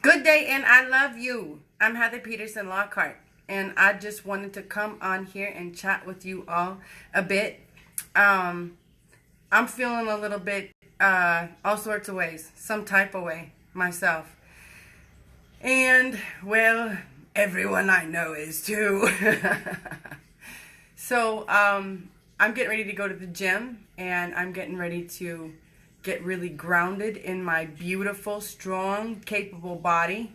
Good day, and I love you. I'm Heather Peterson Lockhart, and I just wanted to come on here and chat with you all a bit. I'm feeling a little bit all sorts of ways, some type of way myself. And, well, everyone I know is too. So, I'm getting ready to go to the gym, and I'm getting ready to get really grounded in my beautiful, strong, capable body.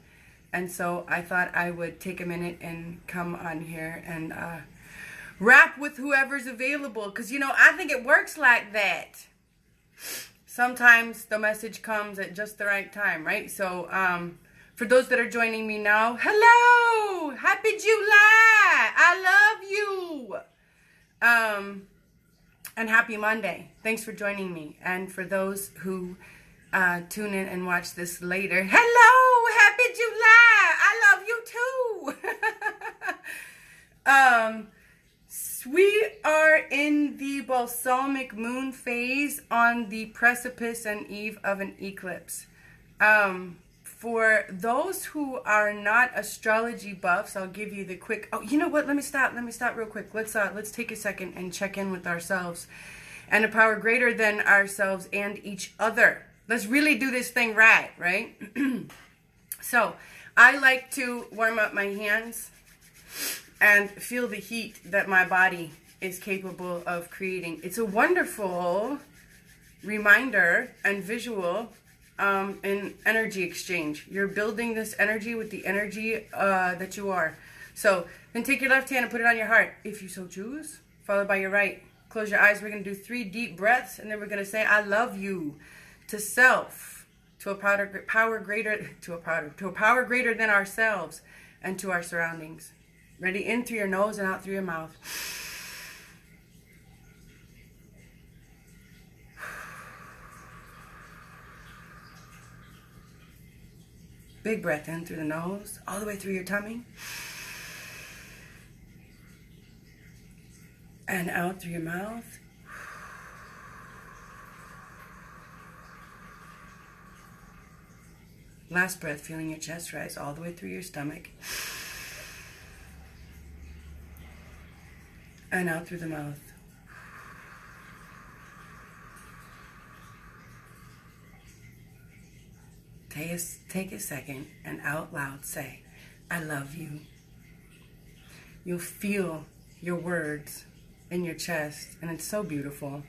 And so I thought I would take a minute and come on here and rap with whoever's available. Because, I think it works like that. Sometimes the message comes at just the right time, right? So for those that are joining me now, hello! Happy July! I love you! And happy Monday. Thanks for joining me. And for those who tune in and watch this later, hello! Happy July! I love you too! We are in the balsamic moon phase on the precipice and eve of an eclipse. For those who are not astrology buffs, I'll give you the quick. Oh, you know what? Let me stop real quick. Let's take a second and check in with ourselves and a power greater than ourselves and each other. Let's really do this thing right? So, I like to warm up my hands and feel the heat that my body is capable of creating. It's a wonderful reminder and visual in energy exchange. You're building this energy with the energy that you are. So then take your left hand and put it on your heart, if you so choose, followed by your right. Close your eyes. We're going to do 3 deep breaths, and then we're going to say, I love you, to self, to a power greater than ourselves, and to our surroundings. Ready? In through your nose and out through your mouth. Big breath in through the nose, all the way through your tummy. And out through your mouth. Last breath, feeling your chest rise all the way through your stomach. And out through the mouth. Take a second and out loud say, I love you. You'll feel your words in your chest, and it's so beautiful.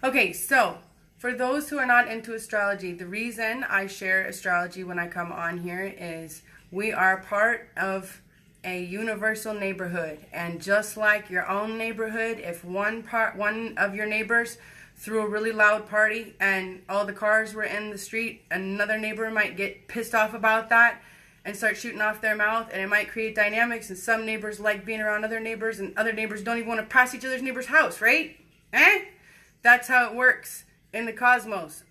Okay, so for those who are not into astrology, the reason I share astrology when I come on here is we are part of a universal neighborhood, and just like your own neighborhood, if one of your neighbors threw a really loud party and all the cars were in the street, another neighbor might get pissed off about that and start shooting off their mouth, and it might create dynamics, and some neighbors like being around other neighbors, and other neighbors don't even want to pass each other's neighbor's house, right? That's how it works in the cosmos.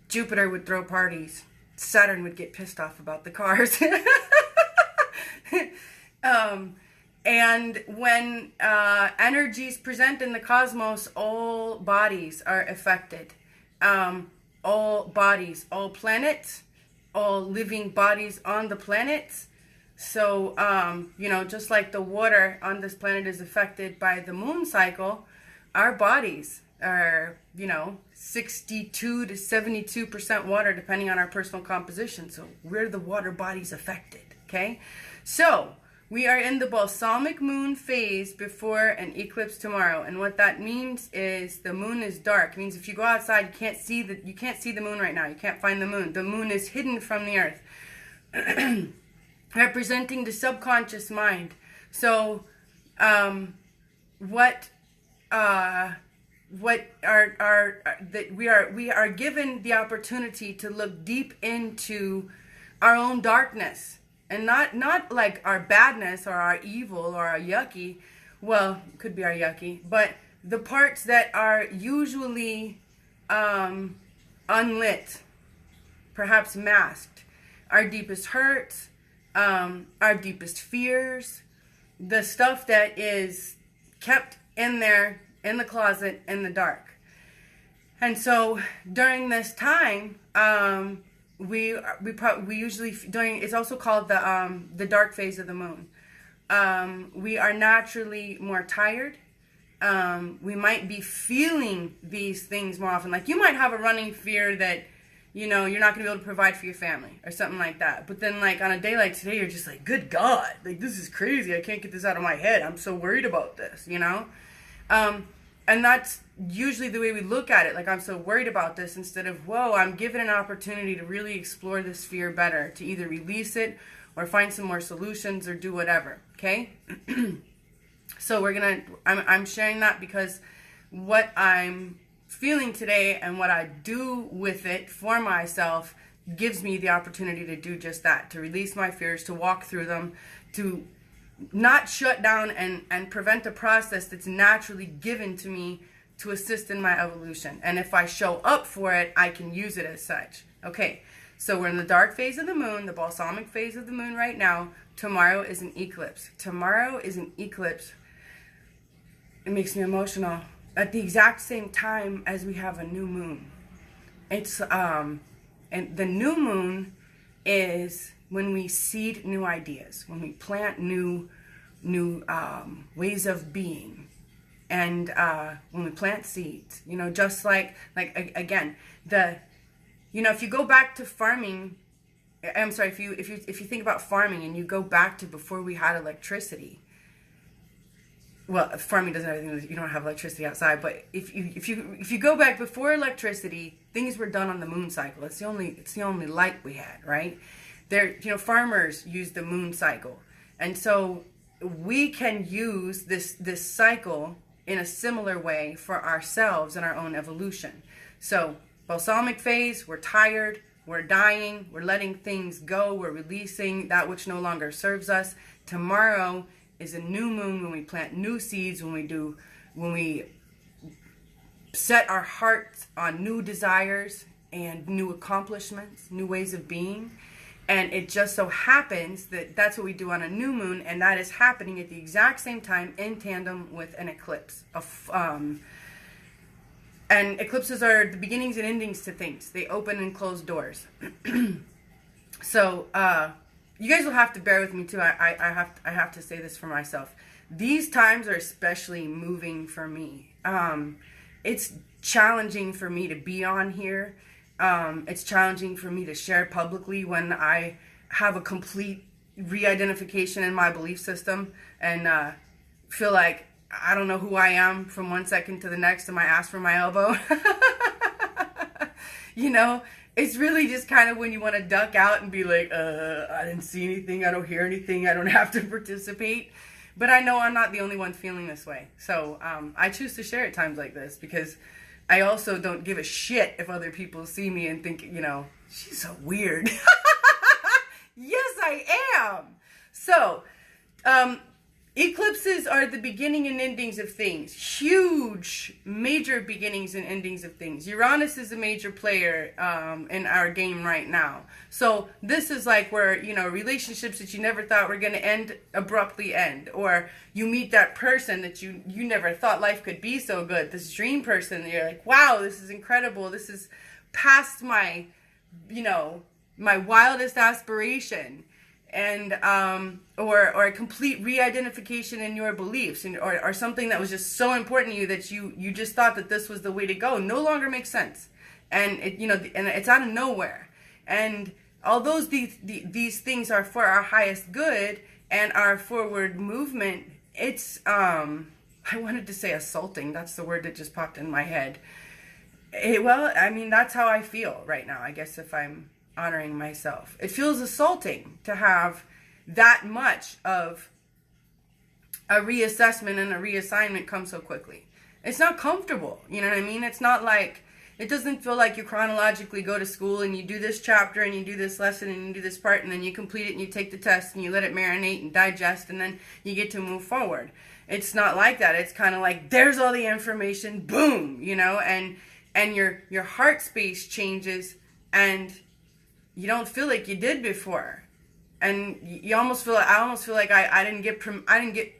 Jupiter would throw parties. Saturn would get pissed off about the cars. And when energies present in the cosmos, all bodies are affected. All bodies, all planets, all living bodies on the planets. So, just like the water on this planet is affected by the moon cycle, our bodies are, 62 to 72% water, depending on our personal composition. So we're the water bodies affected, okay? So we are in the balsamic moon phase before an eclipse tomorrow, and what that means is the moon is dark. It means if you go outside, you can't see the moon right now. You can't find the moon. The moon is hidden from the earth, representing the subconscious mind. So, we are given the opportunity to look deep into our own darkness. And not like our badness or our evil or our yucky. Well, could be our yucky. But the parts that are usually unlit, perhaps masked. Our deepest hurts, our deepest fears. The stuff that is kept in there, in the closet, in the dark. And so during this time, we usually during, it's also called the dark phase of the moon. We are naturally more tired. We might be feeling these things more often. Like you might have a running fear that, you know, you're not going to be able to provide for your family or something like that. But then like on a day like today, you're just like, good God, like this is crazy. I can't get this out of my head. I'm so worried about this, you know? And that's usually the way we look at it. Like, I'm so worried about this, instead of, whoa, I'm given an opportunity to really explore this fear better, to either release it or find some more solutions or do whatever. Okay. So I'm sharing that because what I'm feeling today and what I do with it for myself gives me the opportunity to do just that, to release my fears, to walk through them, to not shut down and prevent a process that's naturally given to me to assist in my evolution. And if I show up for it, I can use it as such. Okay, so we're in the dark phase of the moon, the balsamic phase of the moon right now. Tomorrow is an eclipse. Tomorrow is an eclipse. It makes me emotional. At the exact same time as we have a new moon. It's and the new moon is when we seed new ideas, when we plant new ways of being, and when we plant seeds, you know, just like again, if you go back to farming, I'm sorry, if you think about farming and you go back to before we had electricity. Well, farming doesn't have anything. You don't have electricity outside, but if you go back before electricity, things were done on the moon cycle. It's the only light we had, right? Farmers use the moon cycle, and so we can use this cycle in a similar way for ourselves and our own evolution. So balsamic phase, we're tired, we're dying, we're letting things go, we're releasing that which no longer serves us. Tomorrow is a new moon, when we plant new seeds, when we set our hearts on new desires and new accomplishments, new ways of being. And it just so happens that that's what we do on a new moon, and that is happening at the exact same time in tandem with an eclipse. And eclipses are the beginnings and endings to things. They open and close doors. So you guys will have to bear with me too. I have to say this for myself. These times are especially moving for me. It's challenging for me to be on here. It's challenging for me to share publicly when I have a complete re-identification in my belief system and feel like I don't know who I am from one second to the next, and my ass from my elbow. You know, it's really just kind of when you want to duck out and be like, I didn't see anything, I don't hear anything, I don't have to participate. But I know I'm not the only one feeling this way. So I choose to share at times like this because I also don't give a shit if other people see me and think, you know, she's so weird. Yes, I am. So, eclipses are the beginning and endings of things. Huge, major beginnings and endings of things. Uranus is a major player in our game right now. So this is like where, you know, relationships that you never thought were going to end abruptly end. Or you meet that person that you never thought life could be so good. This dream person. You're like, wow, this is incredible. This is past my, you know, my wildest aspiration. And or a complete re-identification in your beliefs, or something that was just so important to you that you just thought that this was the way to go no longer makes sense, and it's out of nowhere. And although these things are for our highest good and our forward movement, it's I wanted to say assaulting. That's the word that just popped in my head. Well, I mean, that's how I feel right now, I guess, if I'm honoring myself. It feels assaulting to have that much of a reassessment and a reassignment come so quickly. It's not comfortable, you know what I mean? It's not like, it doesn't feel like you chronologically go to school and you do this chapter and you do this lesson and you do this part and then you complete it and you take the test and you let it marinate and digest and then you get to move forward. It's not like that. It's kind of like, there's all the information, boom, you know, and your heart space changes and you don't feel like you did before, and you almost feel. I almost feel like I didn't get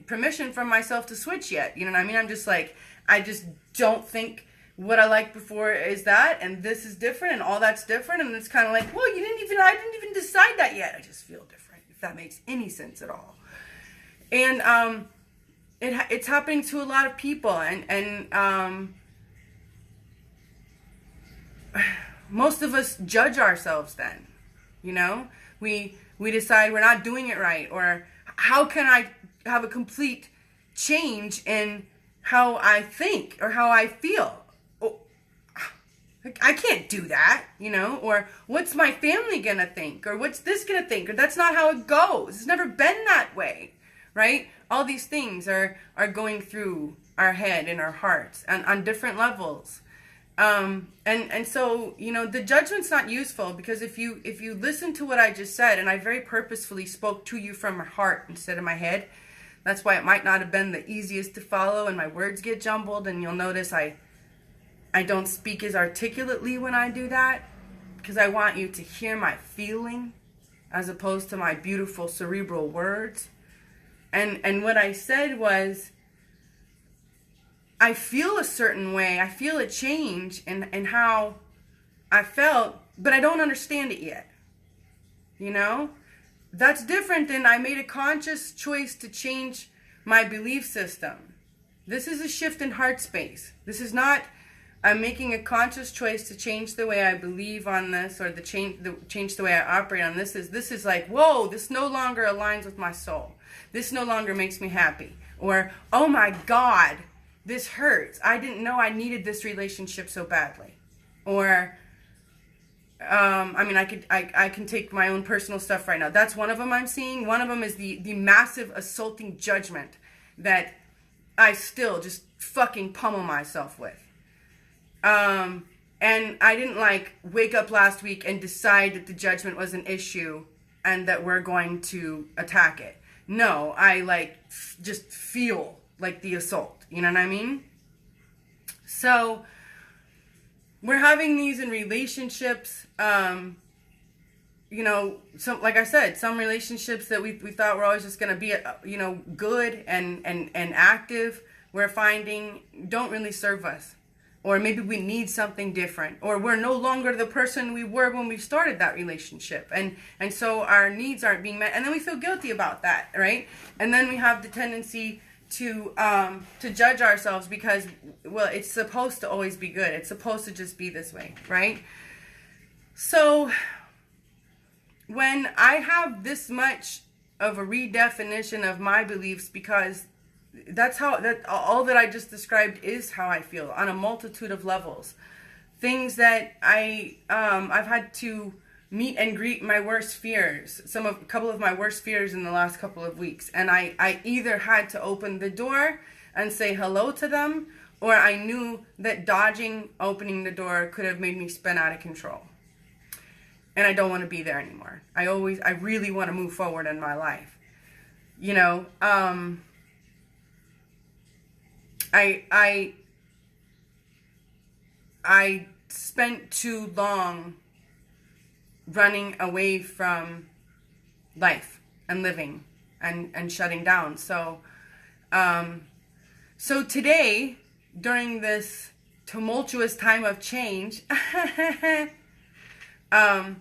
permission from myself to switch yet. You know what I mean? I'm just like, I just don't think what I liked before is that, and this is different, and all that's different, and it's kind of like, well, I didn't even decide that yet. I just feel different, if that makes any sense at all. And it's happening to a lot of people, and most of us judge ourselves then, we decide we're not doing it right, or how can I have a complete change in how I think or how I feel? I can't do that, or what's my family gonna think, or what's this gonna think, or that's not how it goes. It's never been that way, right? All these things are going through our head and our hearts and on different levels. And so, the judgment's not useful, because if you listen to what I just said, and I very purposefully spoke to you from my heart instead of my head, that's why it might not have been the easiest to follow, and my words get jumbled, and you'll notice I don't speak as articulately when I do that, because I want you to hear my feeling as opposed to my beautiful cerebral words. And what I said was, I feel a certain way. I feel a change in how I felt, but I don't understand it yet. That's different than I made a conscious choice to change my belief system. This is a shift in heart space. This is not, I'm making a conscious choice to change the way I believe on this, or change the way I operate on this. This is like, whoa, this no longer aligns with my soul. This no longer makes me happy. Or, oh my God, this hurts. I didn't know I needed this relationship so badly. Or, I can take my own personal stuff right now. That's one of them I'm seeing. One of them is the massive assaulting judgment that I still just fucking pummel myself with. And I didn't wake up last week and decide that the judgment was an issue and that we're going to attack it. No, I just feel the assault. You know what I mean? So we're having these in relationships. Some, like I said, some relationships that we thought were always just going to be, good and active, we're finding don't really serve us. Or maybe we need something different, or we're no longer the person we were when we started that relationship, and so our needs aren't being met, and then we feel guilty about that, right? And then we have the tendency to judge ourselves because, well, it's supposed to always be good. It's supposed to just be this way, right? So when I have this much of a redefinition of my beliefs, because that's all that I just described is how I feel on a multitude of levels. Things that I've had to meet and greet my worst fears, a couple of my worst fears in the last couple of weeks, and I either had to open the door and say hello to them, or I knew that dodging opening the door could have made me spin out of control. And I don't want to be there anymore. I really want to move forward in my life. I spent too long running away from life and living and shutting down. So today, during this tumultuous time of change, I'll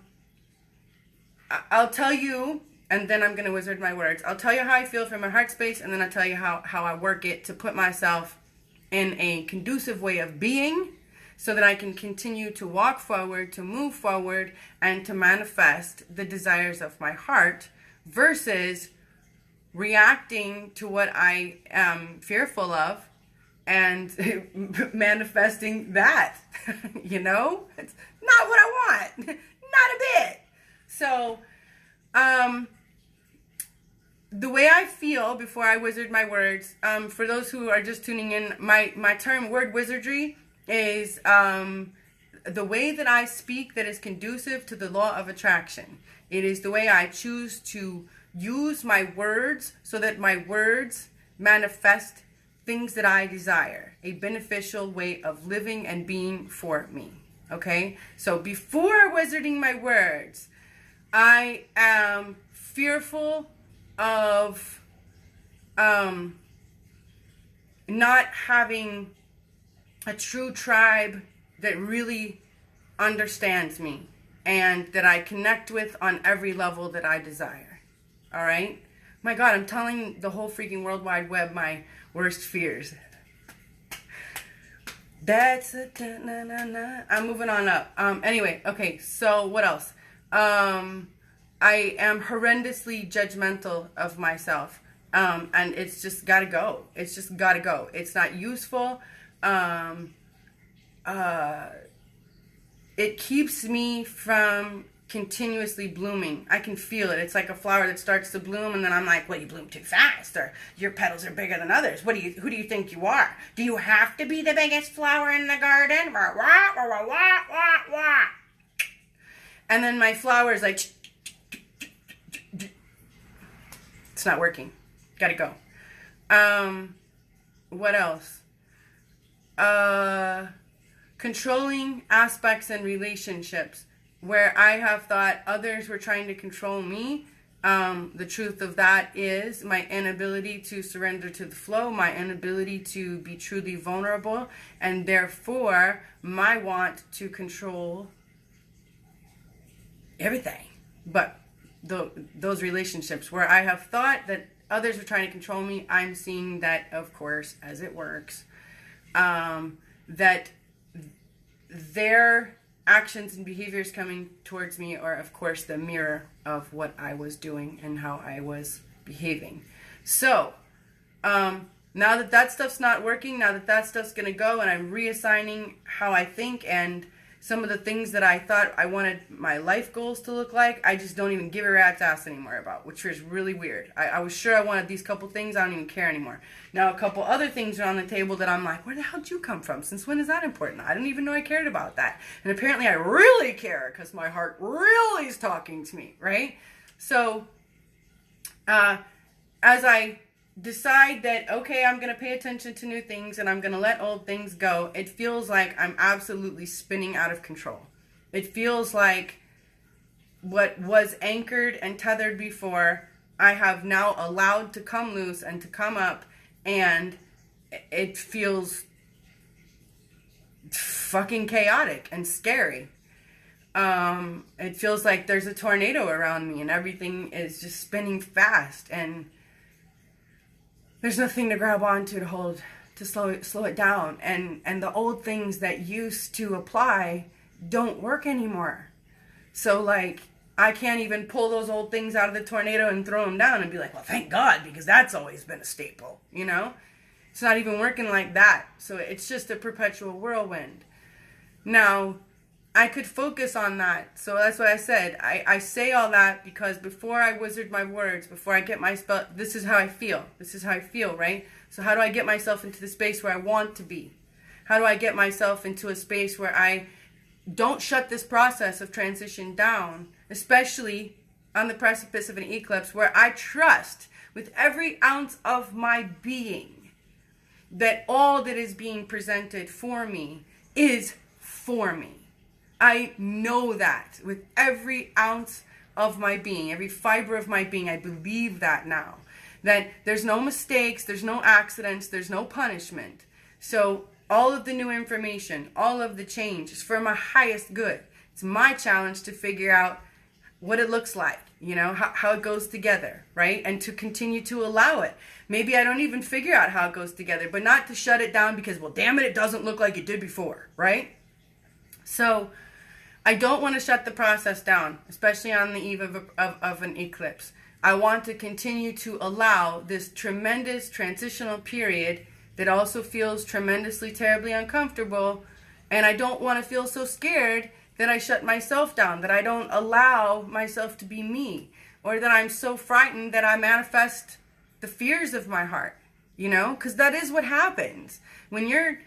tell you, and then I'm going to wizard my words. I'll tell you how I feel from my heart space, and then I'll tell you how I work it to put myself in a conducive way of being, so that I can continue to walk forward, to move forward, and to manifest the desires of my heart, versus reacting to what I am fearful of and manifesting that. It's not what I want. Not a bit. So, the way I feel before I wizard my words, for those who are just tuning in, my term word wizardry is the way that I speak that is conducive to the law of attraction. It is the way I choose to use my words so that my words manifest things that I desire, a beneficial way of living and being for me. Okay? So before wizarding my words, I am fearful of not having a true tribe that really understands me and that I connect with on every level that I desire. All right? My God, I'm telling the whole freaking World Wide Web my worst fears. That's a na-na-na. I'm moving on up. Anyway, okay, so what else? I am horrendously judgmental of myself. And it's just gotta go. It's just gotta go. It's not useful. It keeps me from continuously blooming. I can feel it. It's like a flower that starts to bloom, and then I'm like, well, you bloom too fast, or your petals are bigger than others. Who do you think you are? Do you have to be the biggest flower in the garden? And then my flower is like, it's not working. Gotta go. What else? Controlling aspects and relationships where I have thought others were trying to control me. The truth of that is my inability to surrender to the flow, my inability to be truly vulnerable, and therefore my want to control everything. But those relationships where I have thought that others are trying to control me, I'm seeing that, of course, as it works, that their actions and behaviors coming towards me are, of course, the mirror of what I was doing and how I was behaving. So, now that stuff's not working, now that stuff's going to go, and I'm reassigning how I think and some of the things that I thought I wanted my life goals to look like, I just don't even give a rat's ass anymore about, which is really weird. I was sure I wanted these couple things, I don't even care anymore. Now a couple other things are on the table that I'm like, where the hell did you come from? Since when is that important? I didn't even know I cared about that. And apparently I really care because my heart really is talking to me, right? So, as I decide that, okay, I'm going to pay attention to new things and I'm going to let old things go, it feels like I'm absolutely spinning out of control. It feels like what was anchored and tethered before, I have now allowed to come loose and to come up, and it feels fucking chaotic and scary. It feels like there's a tornado around me and everything is just spinning fast, and there's nothing to grab onto to hold, to slow it down. And the old things that used to apply don't work anymore. So like, I can't even pull those old things out of the tornado and throw them down and be like, well, thank God, because that's always been a staple, you know? It's not even working like that. So it's just a perpetual whirlwind. Now, I could focus on that. So that's what I said. I say all that because before I wizard my words, before I get my spell, this is how I feel. This is how I feel, right? So how do I get myself into the space where I want to be? How do I get myself into a space where I don't shut this process of transition down, especially on the precipice of an eclipse, where I trust with every ounce of my being that all that is being presented for me is for me. I know that with every ounce of my being, every fiber of my being. I believe that now. That there's no mistakes, there's no accidents, there's no punishment. So all of the new information, all of the change is for my highest good. It's my challenge to figure out what it looks like, you know, how it goes together, right? And to continue to allow it. Maybe I don't even figure out how it goes together, but not to shut it down because, well, damn it, it doesn't look like it did before, right? So I don't want to shut the process down, especially on the eve of an eclipse. I want to continue to allow this tremendous transitional period that also feels tremendously, terribly uncomfortable. And I don't want to feel so scared that I shut myself down, that I don't allow myself to be me, or that I'm so frightened that I manifest the fears of my heart, you know? Because that is what happens. When you're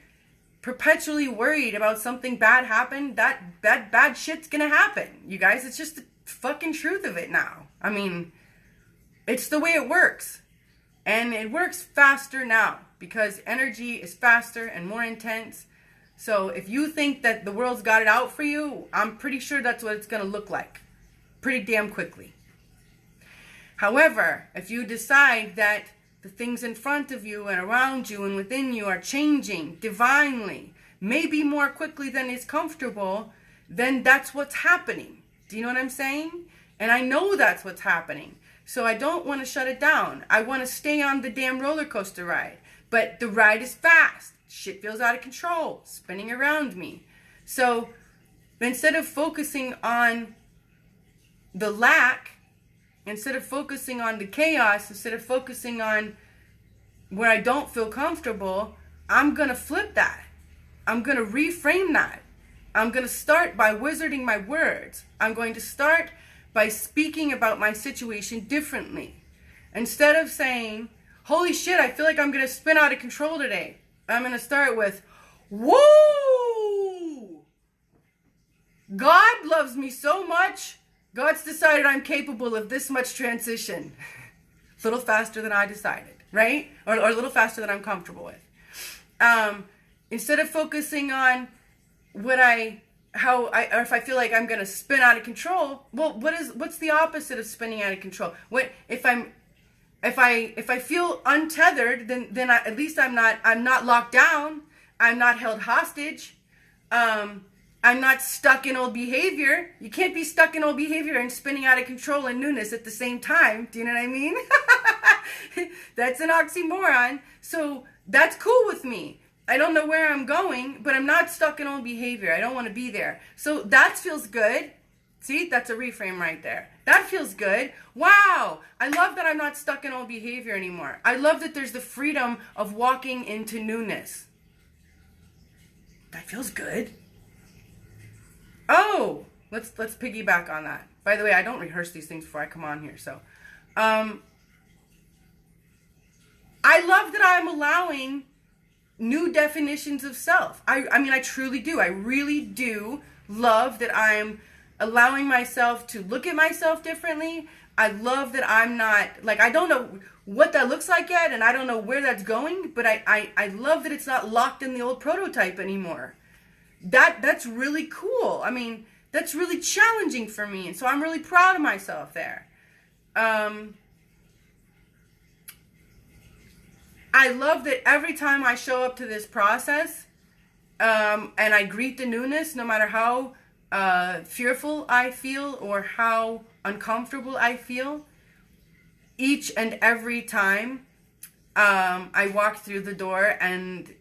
perpetually worried about something bad happen, that bad shit's gonna happen, you guys. It's just the fucking truth of it now. I mean, it's the way it works. And it works faster now because energy is faster and more intense. So if you think that the world's got it out for you, I'm pretty sure that's what it's gonna look like pretty damn quickly. However, if you decide that the things in front of you and around you and within you are changing divinely, maybe more quickly than is comfortable, then that's what's happening. Do you know what I'm saying? And I know that's what's happening. So I don't want to shut it down. I want to stay on the damn roller coaster ride. But the ride is fast. Shit feels out of control, spinning around me. So instead of focusing on the lack, instead of focusing on the chaos, instead of focusing on where I don't feel comfortable, I'm going to flip that. I'm going to reframe that. I'm going to start by wizarding my words. I'm going to start by speaking about my situation differently. Instead of saying, holy shit, I feel like I'm going to spin out of control today, I'm going to start with, woo! God loves me so much. God's decided I'm capable of this much transition. A little faster than I decided, right? Or a little faster than I'm comfortable with. Instead of focusing on or if I feel like I'm going to spin out of control, well, what's the opposite of spinning out of control? What if I feel untethered, then at least I'm not locked down. I'm not held hostage. I'm not stuck in old behavior. You can't be stuck in old behavior and spinning out of control and newness at the same time. Do you know what I mean? That's an oxymoron. So that's cool with me. I don't know where I'm going, but I'm not stuck in old behavior. I don't want to be there. So that feels good. See, that's a reframe right there. That feels good. Wow. I love that I'm not stuck in old behavior anymore. I love that there's the freedom of walking into newness. That feels good. Oh, let's piggyback on that. By the way, I don't rehearse these things before I come on here. So, I love that I'm allowing new definitions of self. I mean, I truly do. I really do love that I'm allowing myself to look at myself differently. I love that I'm not, like, I don't know what that looks like yet, and I don't know where that's going, but I love that it's not locked in the old prototype anymore. That's really cool. I mean, that's really challenging for me, and so I'm really proud of myself there. I love that every time I show up to this process, and I greet the newness, no matter how fearful I feel or how uncomfortable I feel, each and every time I walk through the door, and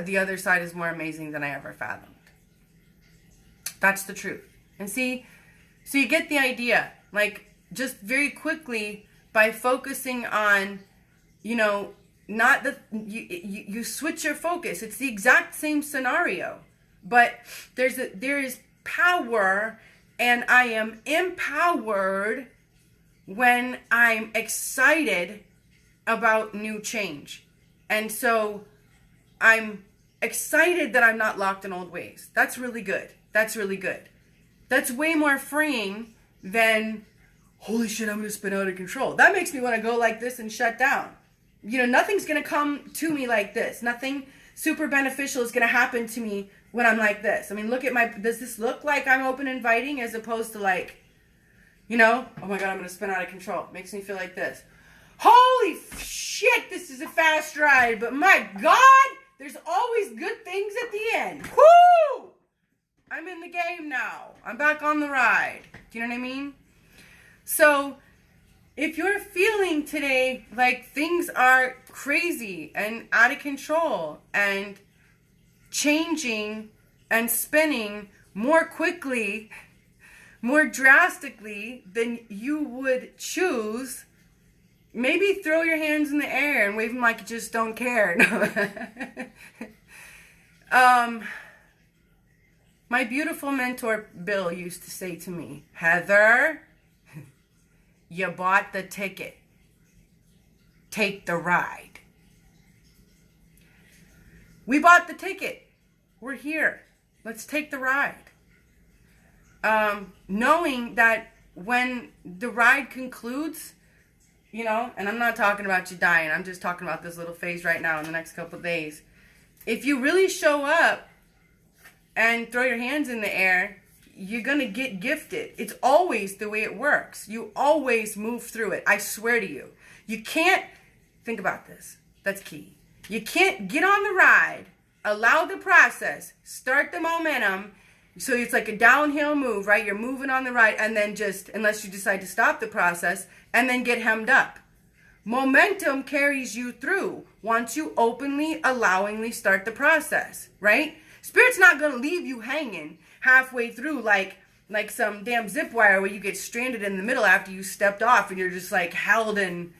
the other side is more amazing than I ever fathomed. That's the truth. And see, so you get the idea. Like, just very quickly, by focusing on, not the, you switch your focus. It's the exact same scenario, but there is power, and I am empowered when I'm excited about new change. And so I'm excited that I'm not locked in old ways. That's really good. That's really good. That's way more freeing than, holy shit, I'm going to spin out of control. That makes me want to go like this and shut down. Nothing's going to come to me like this. Nothing super beneficial is going to happen to me when I'm like this. I mean, does this look like I'm open and inviting as opposed to like, oh my God, I'm going to spin out of control. It makes me feel like this. Holy shit, this is a fast ride, but my God, there's always good things at the end. Woo! I'm in the game now. I'm back on the ride. Do you know what I mean? So, if you're feeling today like things are crazy and out of control and changing and spinning more quickly, more drastically than you would choose, maybe throw your hands in the air and wave them like you just don't care. My beautiful mentor, Bill, used to say to me, Heather, you bought the ticket. Take the ride. We bought the ticket. We're here. Let's take the ride. Knowing that when the ride concludes, and I'm not talking about you dying. I'm just talking about this little phase right now in the next couple of days. If you really show up and throw your hands in the air, you're going to get gifted. It's always the way it works. You always move through it. I swear to you. You can't, think about this. That's key. You can't get on the ride allow the process, start the momentum. So it's like a downhill move, right? You're moving on the right, and then just, unless you decide to stop the process, and then get hemmed up. Momentum carries you through once you openly, allowingly start the process, right? Spirit's not going to leave you hanging halfway through like some damn zip wire where you get stranded in the middle after you stepped off and you're just like held in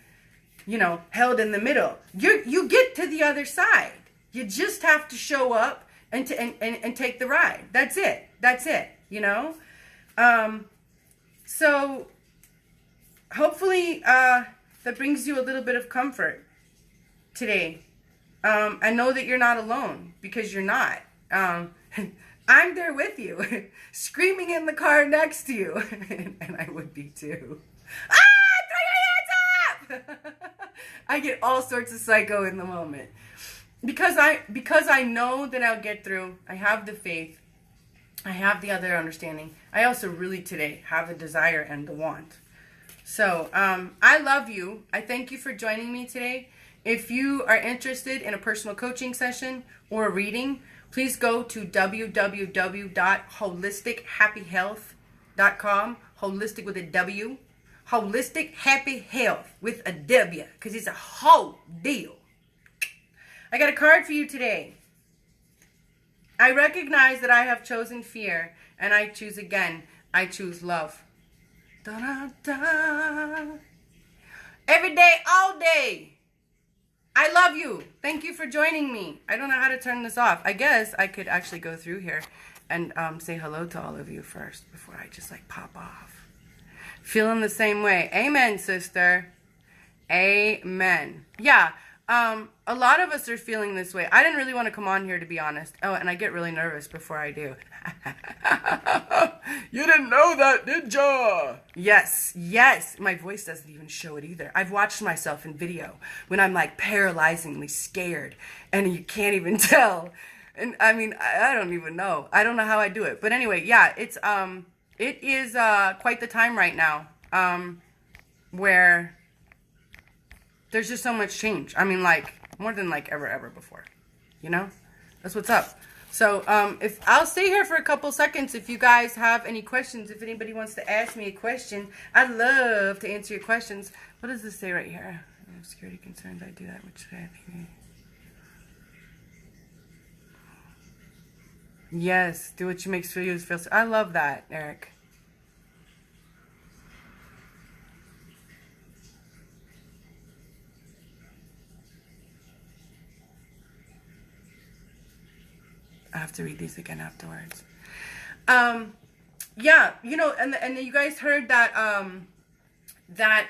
the middle. You get to the other side. You just have to show up and take the ride. That's it, you know? So hopefully that brings you a little bit of comfort today. I know that you're not alone, because you're not. I'm there with you, screaming in the car next to you. And I would be too. Throw your hands up! I get all sorts of psycho in the moment. Because I know that I'll get through. I have the faith. I have the other understanding. I also really today have a desire and a want. So I love you. I thank you for joining me today. If you are interested in a personal coaching session or a reading, please go to www.holistichappyhealth.com. Holistic with a W. Holistic Happy Health with a W, because it's a whole deal. I got a card for you today. I recognize that I have chosen fear, and I choose again. I choose love. Da-da-da. Every day, all day. I love you. Thank you for joining me. I don't know how to turn this off. I guess I could actually go through here and say hello to all of you first before I just like pop off. Feeling the same way. Amen, sister. Amen. Yeah. A lot of us are feeling this way. I didn't really want to come on here, to be honest. Oh, and I get really nervous before I do. You didn't know that, did ya? Yes, yes. My voice doesn't even show it either. I've watched myself in video when I'm like paralyzingly scared and you can't even tell. And I mean, I don't even know. I don't know how I do it. But anyway, yeah, it is quite the time right now where there's just so much change. I mean, like, more than like ever before, you know? That's what's up. So, if I'll stay here for a couple seconds. If you guys have any questions, if anybody wants to ask me a question, I'd love to answer your questions. What does this say right here? Security concerns, I do that, which I think. Yes, do what you makes you feel. I love that, Eric. I have to read these again afterwards. Yeah, you know, and you guys heard that that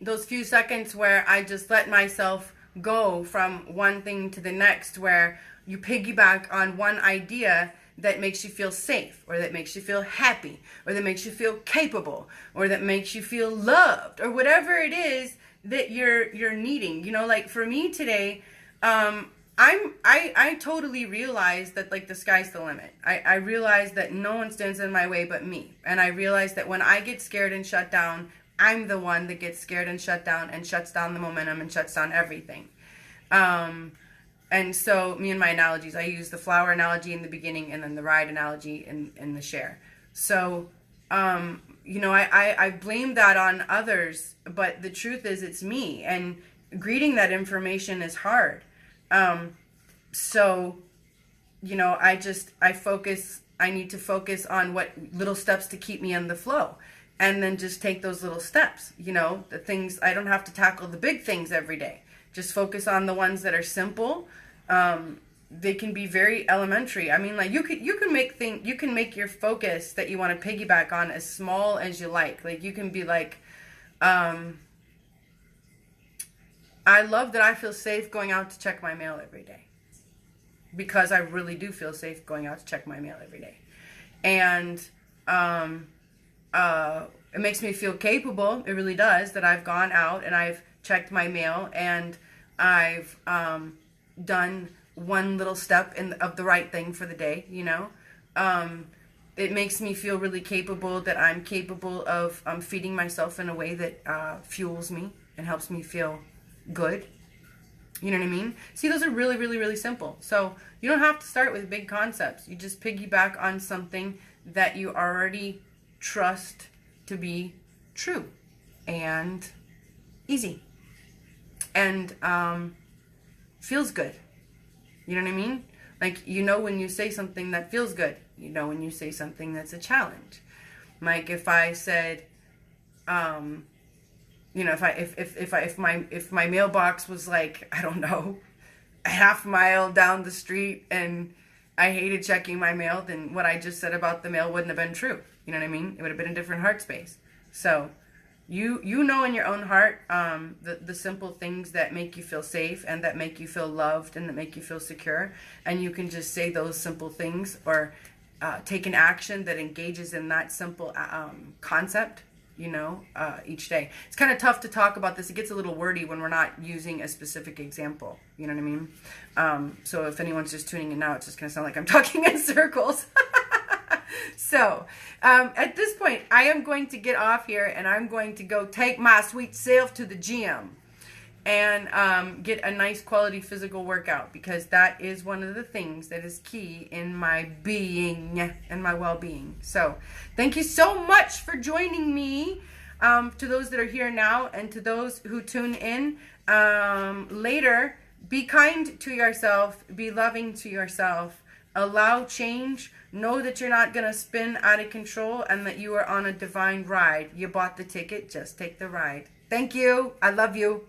those few seconds where I just let myself go from one thing to the next, where you piggyback on one idea that makes you feel safe, or that makes you feel happy, or that makes you feel capable, or that makes you feel loved, or whatever it is that you're needing. You know, like for me today, I totally realize that like the sky's the limit. I realize that no one stands in my way but me. And I realize that when I get scared and shut down, I'm the one that gets scared and shut down and shuts down the momentum and shuts down everything. And so me and my analogies, I use the flower analogy in the beginning and then the ride analogy in the share. So, you know, I blame that on others, but the truth is it's me, and greeting that information is hard. So, you know, I need to focus on what little steps to keep me in the flow, and then just take those little steps, you know, the things. I don't have to tackle the big things every day. Just focus on the ones that are simple. They can be very elementary. I mean, like you can make your focus that you want to piggyback on as small as you like. Like you can be like, I love that I feel safe going out to check my mail every day, because I really do feel safe going out to check my mail every day. And it makes me feel capable. It really does, that I've gone out and I've checked my mail and I've done one little step of the right thing for the day, you know. It makes me feel really capable, that I'm capable of feeding myself in a way that fuels me and helps me feel good. You know what I mean? See, those are really, really, really simple. So you don't have to start with big concepts. You just piggyback on something that you already trust to be true and easy and feels good. You know what I mean? Like, you know when you say something that feels good. You know when you say something that's a challenge. Like if I said, you know, if my mailbox was like, I don't know, a half mile down the street and I hated checking my mail, then what I just said about the mail wouldn't have been true. You know what I mean? It would have been a different heart space. So you know in your own heart the simple things that make you feel safe and that make you feel loved and that make you feel secure, and you can just say those simple things or take an action that engages in that simple concept, you know, each day. It's kind of tough to talk about this. It gets a little wordy when we're not using a specific example. You know what I mean? So if anyone's just tuning in now, it's just going to sound like I'm talking in circles. So at this point, I am going to get off here and I'm going to go take my sweet self to the gym and get a nice quality physical workout, because that is one of the things that is key in my being and my well-being. So thank you so much for joining me, to those that are here now and to those who tune in later. Be kind to yourself, be loving to yourself, allow change, know that you're not going to spin out of control and that you are on a divine ride. You bought the ticket, just take the ride. Thank you. I love you.